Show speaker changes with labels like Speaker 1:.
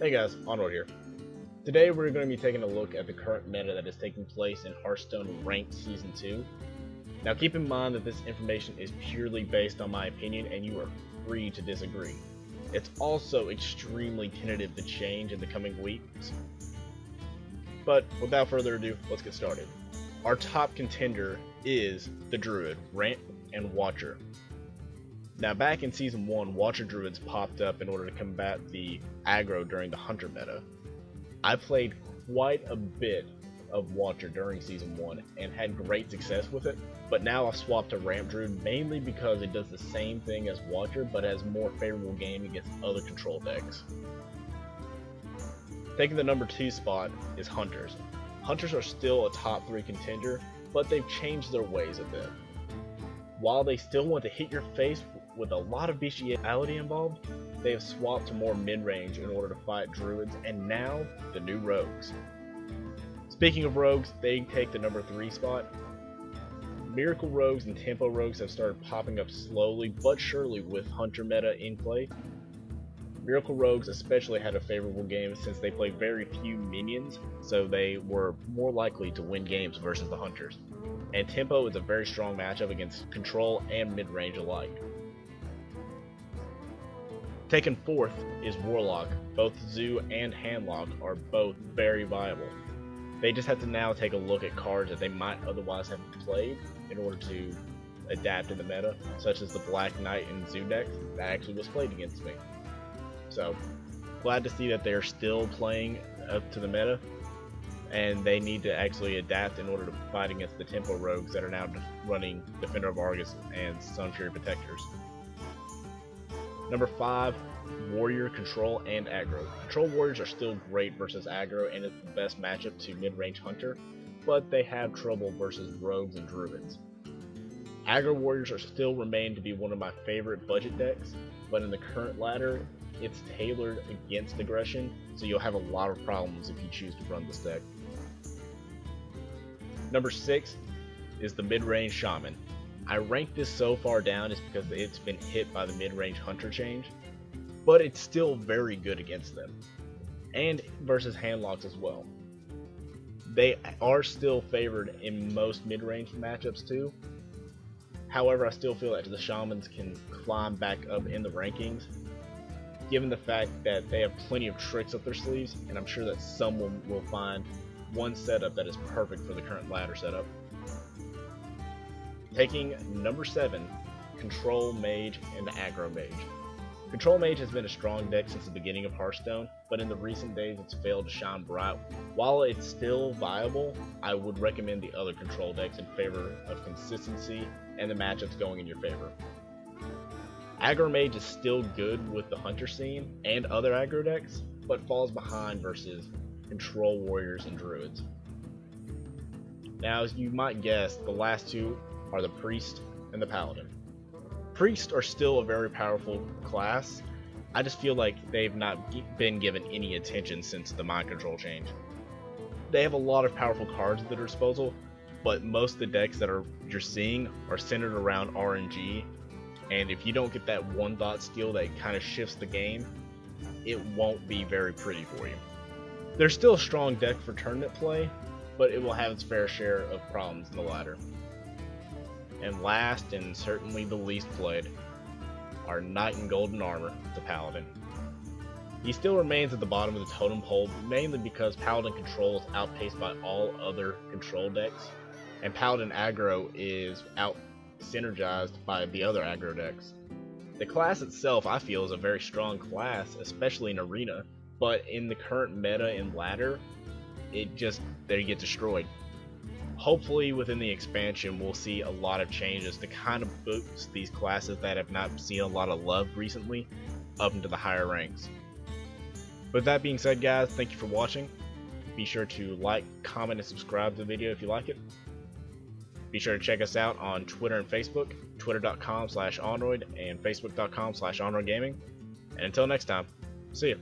Speaker 1: Hey guys, Onroid here. Today we're going to be taking a look at the current meta that is taking place in Hearthstone Ranked Season 2. Now keep in mind that this information is purely based on my opinion and you are free to disagree. It's also extremely tentative to change in the coming weeks. But without further ado, let's get started. Our top contender is the Druid, Ramp and Watcher. Now back in Season 1, Watcher Druids popped up in order to combat the aggro during the Hunter meta. I played quite a bit of Watcher during Season 1 and had great success with it, but now I've swapped to Ramp Druid mainly because it does the same thing as Watcher but has more favorable game against other control decks. Taking the number 2 spot is Hunters. Hunters are still a top 3 contender, but they've changed their ways a bit. While they still want to hit your face with a lot of bestiality involved, they have swapped to more mid-range in order to fight Druids, and now the new Rogues. Speaking of Rogues, they take the number 3 spot. Miracle Rogues and Tempo Rogues have started popping up slowly but surely with Hunter meta in play. Miracle Rogues especially had a favorable game since they play very few minions, so they were more likely to win games versus the Hunters. And Tempo is a very strong matchup against control and mid-range alike. Taken 4th is Warlock. Both Zoo and Handlock are both very viable. They just have to now take a look at cards that they might otherwise have played in order to adapt in the meta, such as the Black Knight and Zoo deck that actually was played against me. So, glad to see that they're still playing up to the meta, and they need to actually adapt in order to fight against the Tempo Rogues that are now running Defender of Argus and Sunfury Protectors. Number 5, Warrior, Control, and Aggro. Control Warriors are still great versus Aggro and it's the best matchup to mid-range Hunter, but they have trouble versus Rogues and Druids. Aggro Warriors are still remain to be one of my favorite budget decks, but in the current ladder, it's tailored against aggression, so you'll have a lot of problems if you choose to run this deck. Number 6 is the mid-range Shaman. I ranked this so far down is because it's been hit by the mid-range Hunter change, but it's still very good against them, and versus Handlocks as well. They are still favored in most mid-range matchups too. However, I still feel that the Shamans can climb back up in the rankings, given the fact that they have plenty of tricks up their sleeves, and I'm sure that someone will find one setup that is perfect for the current ladder setup. Taking number 7, Control Mage and Aggro Mage. Control Mage has been a strong deck since the beginning of Hearthstone, but in the recent days it's failed to shine bright. While it's still viable, I would recommend the other control decks in favor of consistency and the matchups going in your favor. Aggro Mage is still good with the Hunter scene and other aggro decks, but falls behind versus Control Warriors and Druids. Now, as you might guess, the last two are the Priest and the Paladin. Priests are still a very powerful class. I just feel like they've not been given any attention since the mind control change. They have a lot of powerful cards at their disposal, but most of the decks that you're seeing are centered around RNG, and if you don't get that one thought steal that kind of shifts the game, it won't be very pretty for you. They're still a strong deck for tournament play, but it will have its fair share of problems in the ladder. And last, and certainly the least played, our Knight in Golden Armor, the Paladin. He still remains at the bottom of the totem pole, mainly because Paladin control is outpaced by all other control decks, and Paladin aggro is out-synergized by the other aggro decks. The class itself, I feel, is a very strong class, especially in Arena, but in the current meta in ladder, they get destroyed. Hopefully within the expansion we'll see a lot of changes to kind of boost these classes that have not seen a lot of love recently up into the higher ranks. With that being said, guys, thank you for watching. Be sure to like, comment, and subscribe to the video if you like it. Be sure to check us out on Twitter and Facebook, twitter.com/Onroid and facebook.com/OnroidGaming. And until next time, see ya.